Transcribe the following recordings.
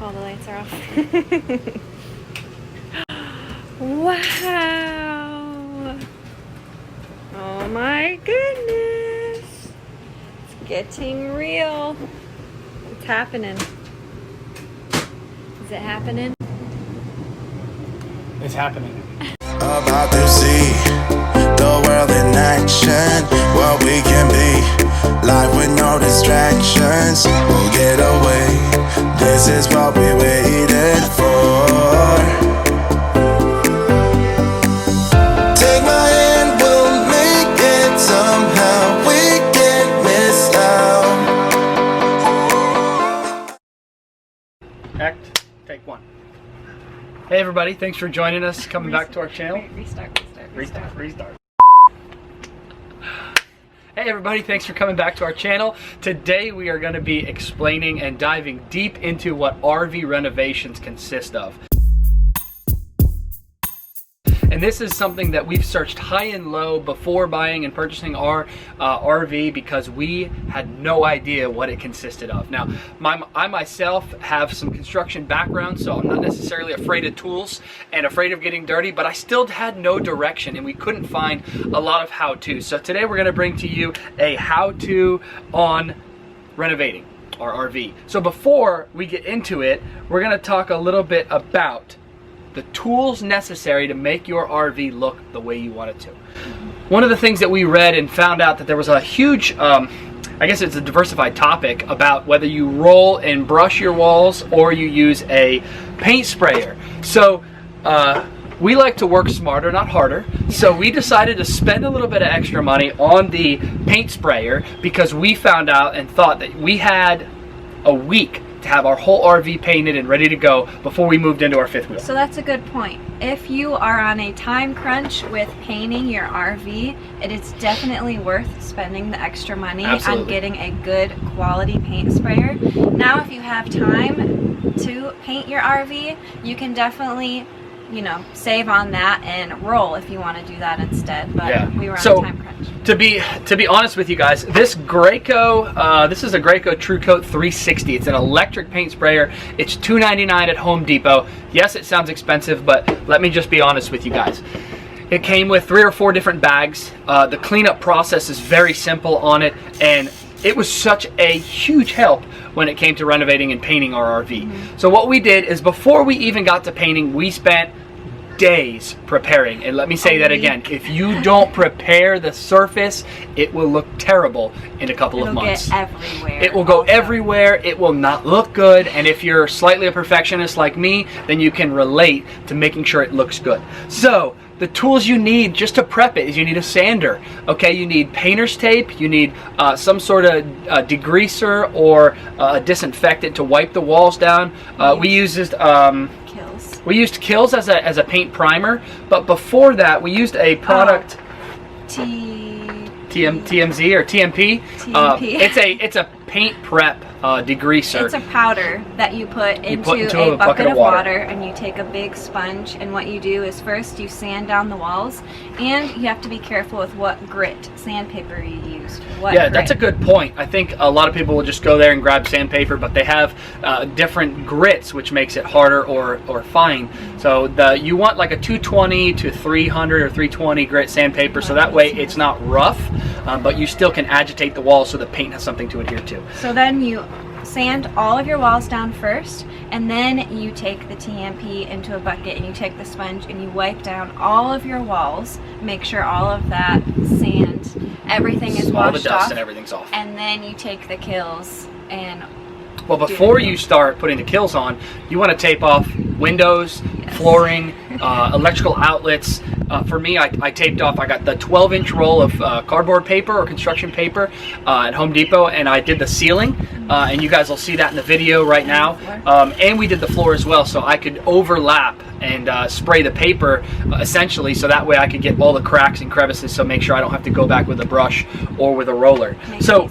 All the lights are off. Wow. Oh my goodness. It's getting real. It's happening. Is it happening? It's happening. About to see the world in action, what we can be, life with no distractions, we'll get away, this is what we waited for. Take my hand, we'll make it somehow, we can't miss out. Act, take one. Hey everybody, thanks for joining us, coming back to our channel. Restart. Restart. Hey everybody, thanks for coming back to our channel. Today we are going to be explaining and diving deep into what RV renovations consist of. And this is something that we've searched high and low before buying and purchasing our RV because we had no idea what it consisted of. Now, I myself have some construction background, so I'm not necessarily afraid of tools and afraid of getting dirty, but I still had no direction and we couldn't find a lot of how-to. So today we're gonna bring to you a how-to on renovating our RV. So before we get into it, we're gonna talk a little bit about the tools necessary to make your RV look the way you want it to. One of the things that we read and found out that there was a huge, I guess it's a diversified topic about whether you roll and brush your walls or you use a paint sprayer. So we like to work smarter, not harder. So we decided to spend a little bit of extra money on the paint sprayer because we found out and thought that we had a week to have our whole RV painted and ready to go before we moved into our fifth wheel. So that's a good point. If you are on a time crunch with painting your RV, it is definitely worth spending the extra money on getting a good quality paint sprayer. Now, if you have time to paint your RV, you can definitely, you know, save on that and roll if you want to do that instead. But yeah, we were on a time crunch. To be honest with you guys, this Graco, this is a Graco True Coat 360. It's an electric paint sprayer. It's $2.99 at Home Depot. Yes, it sounds expensive, but let me just be honest with you guys. It came with 3 or 4 different bags. The cleanup process is very simple on it, and it was such a huge help when it came to renovating and painting our RV. So what we did is before we even got to painting, we spent days preparing. And let me say that again, if you don't prepare the surface, it will look terrible in a couple of months. It'll get everywhere. It will go everywhere. It will not look good. And if you're slightly a perfectionist like me, then you can relate to making sure it looks good. So the tools you need just to prep it is you need a sander, okay? You need painter's tape, you need some sort of degreaser or a disinfectant to wipe the walls down. We used Kills as a paint primer, but before that we used a product TMZ or TMP. It's a paint prep degreaser. It's a powder that you put into a bucket of water, and you take a big sponge, and what you do is first you sand down the walls, and you have to be careful with what grit sandpaper you use. That's a good point. I think a lot of people will just go there and grab sandpaper, but they have different grits, which makes it harder or fine. So you want like a 220 to 300 or 320 grit sandpaper, so that way it's not rough, but you still can agitate the walls so the paint has something to adhere to. So then you sand all of your walls down first, and then you take the TMP into a bucket and you take the sponge and you wipe down all of your walls, make sure all of that sand, everything is washed off. All the dust and everything's off. And then you take the Kills and well, before you start putting the Kills on, you want to tape off windows, flooring, electrical outlets. For me, I taped off, I got the 12-inch roll of cardboard paper or construction paper at Home Depot, and I did the ceiling, and you guys will see that in the video right now. And we did the floor as well, so I could overlap and spray the paper essentially, so that way I could get all the cracks and crevices, so make sure I don't have to go back with a brush or with a roller. So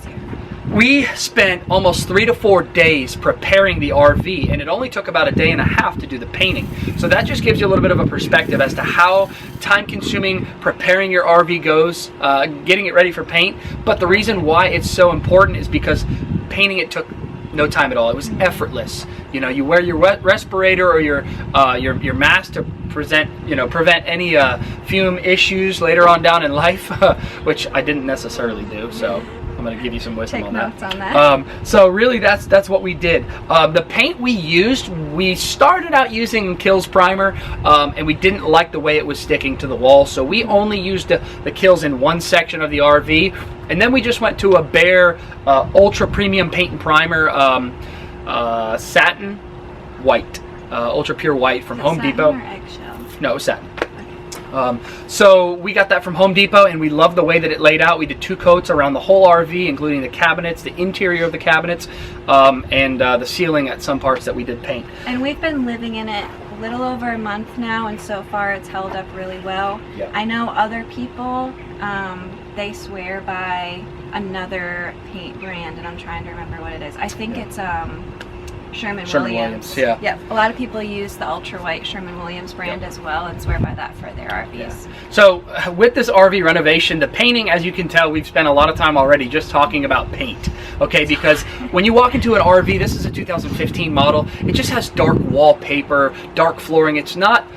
we spent almost 3 to 4 days preparing the RV, and it only took about a day and a half to do the painting. So that just gives you a little bit of a perspective as to how time-consuming preparing your RV goes, getting it ready for paint. But the reason why it's so important is because painting it took no time at all. It was effortless. You know, you wear your respirator or your mask to prevent any fume issues later on down in life, which I didn't necessarily do. So I'm going to give you some wisdom on that. Take notes on that. So really, that's what we did. The paint we used, we started out using Kills primer, and we didn't like the way it was sticking to the wall, so we only used the Kills in one section of the RV, and then we just went to a Bare ultra premium paint and primer, satin white, ultra pure white from Home Depot. Satin or eggshell? No, it was satin. So we got that from Home Depot, and we loved the way that it laid out. We did 2 coats around the whole RV, including the cabinets, the interior of the cabinets, and the ceiling at some parts that we did paint. And we've been living in it a little over a month now, and so far it's held up really well. Yeah. I know other people, they swear by another paint brand, and I'm trying to remember what it is. I think it's Sherwin-Williams. Yeah. Yep. A lot of people use the ultra white Sherwin-Williams brand as well and swear by that for their RVs. Yeah. So with this RV renovation, the painting, as you can tell, we've spent a lot of time already just talking about paint. Okay, because when you walk into an RV, this is a 2015 model, it just has dark wallpaper, dark flooring. It's not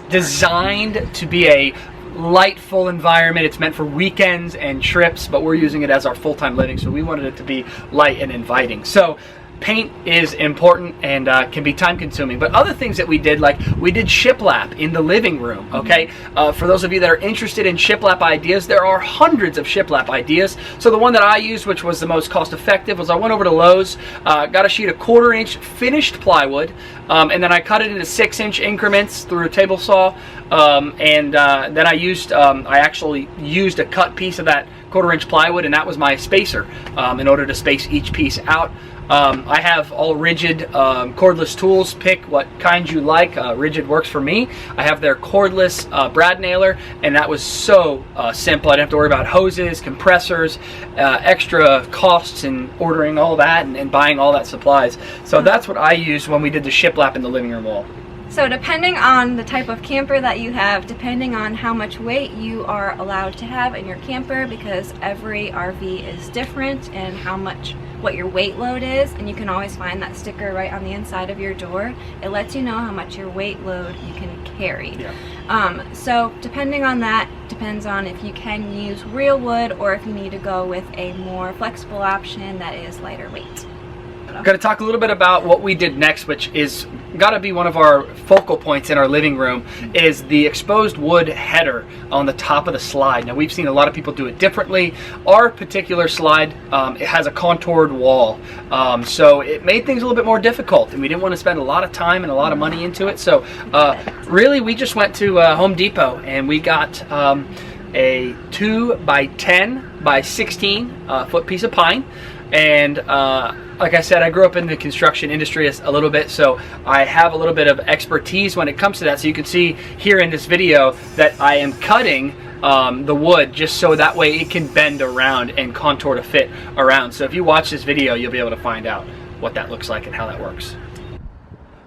designed to be a light, full environment. It's meant for weekends and trips, but we're using it as our full-time living, so we wanted it to be light and inviting. So paint is important and can be time consuming, but other things that we did, like we did shiplap in the living room. Okay, for those of you that are interested in shiplap ideas, there are hundreds of shiplap ideas. So the one that I used, which was the most cost effective, was I went over to Lowe's, got a sheet of 1/4 inch finished plywood, and then I cut it into 6-inch increments through a table saw, and then I actually used a cut piece of that 1/4 inch plywood, and that was my spacer in order to space each piece out. I have all rigid cordless tools. Pick what kind you like. Rigid works for me. I have their cordless brad nailer, and that was so simple. I didn't have to worry about hoses, compressors, extra costs in ordering all that and buying all that supplies. So that's what I used when we did the shiplap in the living room wall. So depending on the type of camper that you have, depending on how much weight you are allowed to have in your camper, because every RV is different and what your weight load is, and you can always find that sticker right on the inside of your door. It lets you know how much your weight load you can carry. Yeah. So depending on that, depends on if you can use real wood or if you need to go with a more flexible option that is lighter weight. I'm going to talk a little bit about what we did next, which is got to be one of our focal points in our living room, is the exposed wood header on the top of the slide. Now, we've seen a lot of people do it differently. Our particular slide, it has a contoured wall, so it made things a little bit more difficult, and we didn't want to spend a lot of time and a lot of money into it. So really, we just went to Home Depot and we got a 2 by 10 by 16 foot piece of pine, and like I said, I grew up in the construction industry a little bit, so I have a little bit of expertise when it comes to that. So you can see here in this video that I am cutting the wood just so that way it can bend around and contour to fit around. So if you watch this video, you'll be able to find out what that looks like and how that works.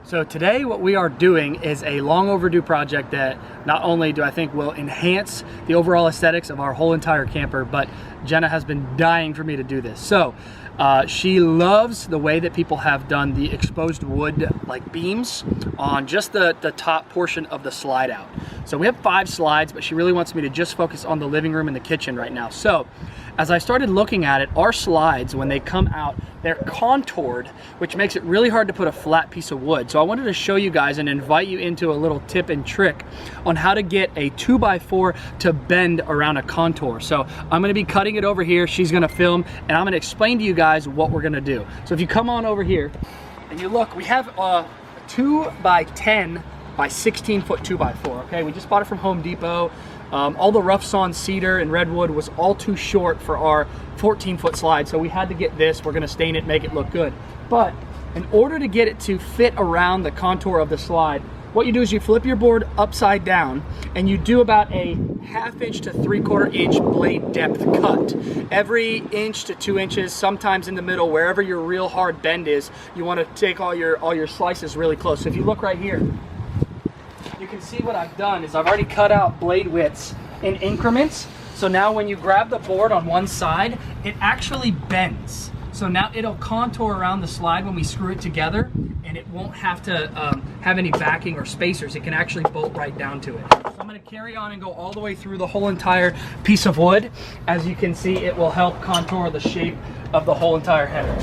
So today what we are doing is a long overdue project that not only do I think will enhance the overall aesthetics of our whole entire camper, but Jenna has been dying for me to do this. So she loves the way that people have done the exposed wood like beams on just the top portion of the slide out. So we have 5 slides, but she really wants me to just focus on the living room and the kitchen right now. So as I started looking at it, our slides, when they come out, they're contoured, which makes it really hard to put a flat piece of wood. So I wanted to show you guys and invite you into a little tip and trick on how to get a 2x4 to bend around a contour. So I'm gonna be cutting it over here, she's gonna film, and I'm gonna explain to you guys what we're gonna do. So if you come on over here and you look, we have a 2 by 10 by 16 foot 2x4, okay? We just bought it from Home Depot. All the rough sawn cedar and redwood was all too short for our 14-foot slide, so we had to get this. We're gonna stain it, make it look good. But in order to get it to fit around the contour of the slide, what you do is you flip your board upside down and you do about a 1/2 inch to 3/4 inch blade depth cut. Every inch to 2 inches, sometimes in the middle, wherever your real hard bend is, you wanna take all your slices really close. So if you look right here, you can see what I've done is I've already cut out blade widths in increments. So now when you grab the board on one side, it actually bends. So now it'll contour around the slide when we screw it together, and it won't have to have any backing or spacers. It can actually bolt right down to it. So I'm going to carry on and go all the way through the whole entire piece of wood. As you can see, it will help contour the shape of the whole entire header.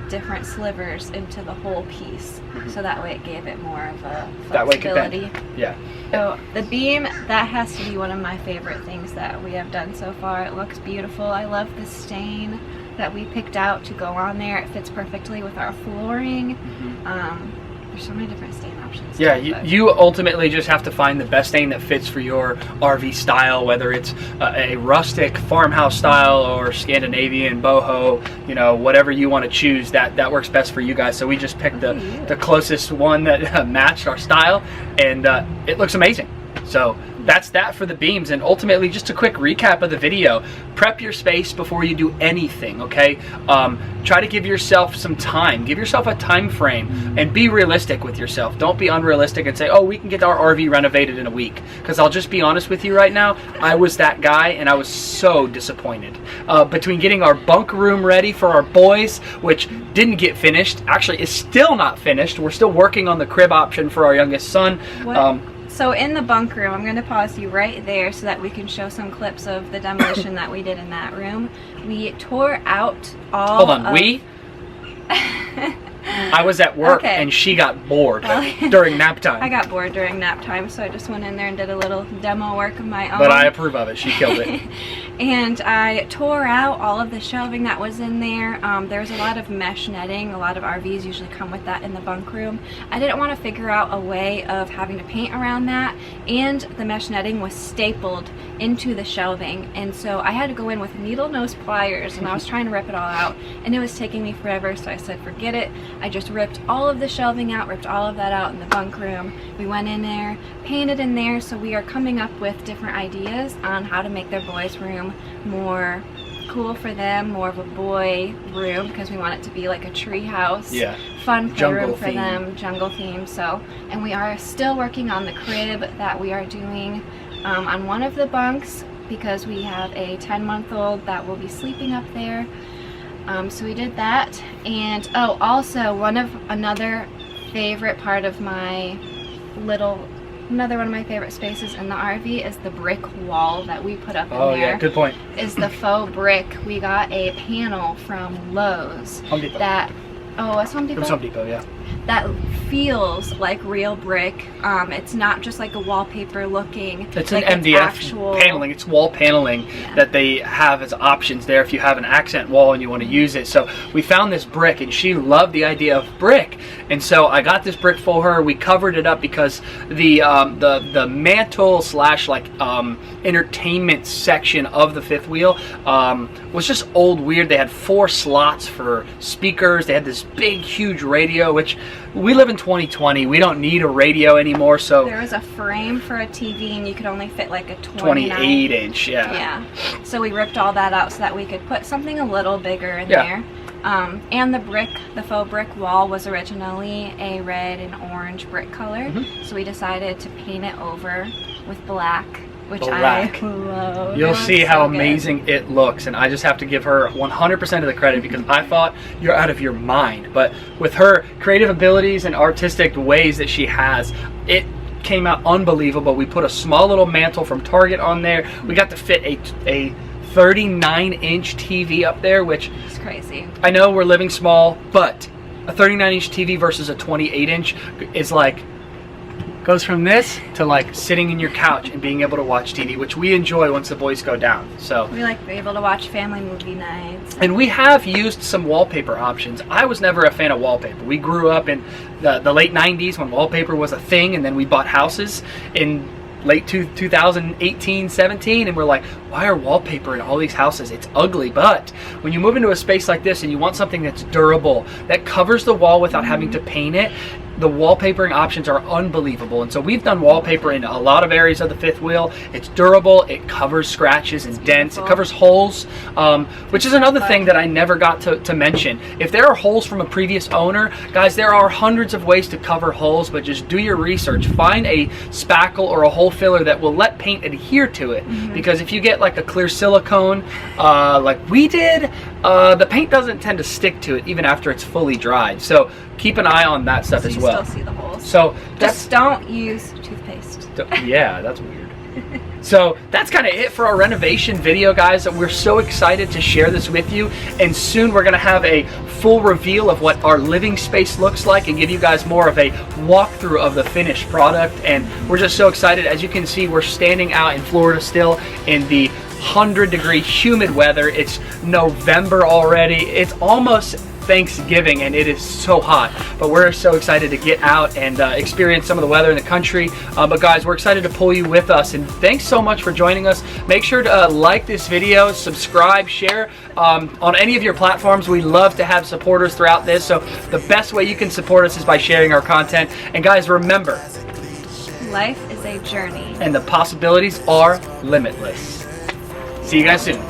Different slivers into the whole piece, so that way it gave it more of a flexibility. That way it could bend. Yeah. So the beam, that has to be one of my favorite things that we have done so far. It looks beautiful. I love the stain that we picked out to go on there. It fits perfectly with our flooring. There's so many different stain options. Yeah, you ultimately just have to find the best stain that fits for your RV style, whether it's a rustic farmhouse style or Scandinavian boho, you know, whatever you want to choose, that works best for you guys. So we just picked the closest one that matched our style, and it looks amazing. So that's that for the beams. And ultimately, just a quick recap of the video: prep your space before you do anything, okay? Try to give yourself some time, give yourself a time frame, and be realistic with yourself. Don't be unrealistic and say, oh, we can get our RV renovated in a week. Because I'll just be honest with you right now, I was that guy, and I was so disappointed. Between getting our bunk room ready for our boys, which didn't get finished, actually is still not finished. We're still working on the crib option for our youngest son. So in the bunk room, I'm going to pause you right there so that we can show some clips of the demolition that we did in that room. We tore out all Hold on, we? I was at work, and she got bored during nap time. I got bored during nap time, so I just went in there and did a little demo work of my own. But I approve of it. She killed it. And I tore out all of the shelving that was in there. There was a lot of mesh netting. A lot of RVs usually come with that in the bunk room. I didn't want to figure out a way of having to paint around that, and the mesh netting was stapled into the shelving, and so I had to go in with needle nose pliers, and I was trying to rip it all out, and it was taking me forever, so I said forget it. I just ripped all of the shelving out, ripped all of that out in the bunk room. We went in there, painted in there, so we are coming up with different ideas on how to make their boys' room more cool for them, more of a boy room, because we want it to be like a tree house, fun playroom for them, jungle theme. So, and we are still working on the crib that we are doing on one of the bunks, because we have a 10-month-old that will be sleeping up there. So we did that. And oh, also another favorite part of my another one of my favorite spaces in the RV is the brick wall that we put up in there. Oh yeah, good point. Is the faux brick. We got a panel from Lowe's. Home Depot. It's Home Depot? It was Home Depot, yeah. That feels like real brick. It's not just like a wallpaper looking. It's like an MDF paneling. It's wall paneling that they have as options there if you have an accent wall and you want to use it. So we found this brick, and she loved the idea of brick, and so I got this brick for her. We covered it up because the mantle slash entertainment section of the fifth wheel was just old weird. They had 4 slots for speakers. They had this big huge radio, which we live in 2020. We don't need a radio anymore. So there was a frame for a TV, and you could only fit like a 28 inch. Yeah. So we ripped all that out so that we could put something a little bigger in there. And the faux brick wall was originally a red and orange brick color. So we decided to paint it over with black, which I love. You'll see how amazing it looks, and I just have to give her 100% of the credit, because I thought you're out of your mind. But with her creative abilities and artistic ways that she has, it came out unbelievable. We put a small little mantle from Target on there. We got to fit a 39-inch TV up there, which is crazy. I know we're living small, but a 39-inch TV versus a 28-inch is like, goes from this to like sitting in your couch and being able to watch TV, which we enjoy once the boys go down. So we like to be able to watch family movie nights. And we have used some wallpaper options. I was never a fan of wallpaper. We grew up in the late 90s when wallpaper was a thing, and then we bought houses in late 2018, 17, and we're like, why are wallpaper in all these houses? It's ugly. But when you move into a space like this and you want something that's durable, that covers the wall without having to paint it, the wallpapering options are unbelievable. And so we've done wallpaper in a lot of areas of the fifth wheel. It's durable, it covers scratches and dents, it covers holes, which is another thing that I never got to mention. If there are holes from a previous owner, guys, there are hundreds of ways to cover holes, but just do your research. Find a spackle or a hole filler that will let paint adhere to it. Because if you get like a clear silicone, like we did, the paint doesn't tend to stick to it even after it's fully dried. So keep an eye on that stuff as well. Still see the holes. So just don't use toothpaste. Yeah, that's weird. So that's kind of it for our renovation video, guys. We're so excited to share this with you, and soon we're going to have a full reveal of what our living space looks like and give you guys more of a walkthrough of the finished product. And we're just so excited. As you can see, we're standing out in Florida still in the 100-degree humid weather. It's November already. It's almost Thanksgiving and it is so hot, but we're so excited to get out and experience some of the weather in the country. But guys, we're excited to pull you with us, and thanks so much for joining us. Make sure to like this video, subscribe, share on any of your platforms. We love to have supporters throughout this, so the best way you can support us is by sharing our content. And guys, remember, life is a journey and the possibilities are limitless. See you guys soon.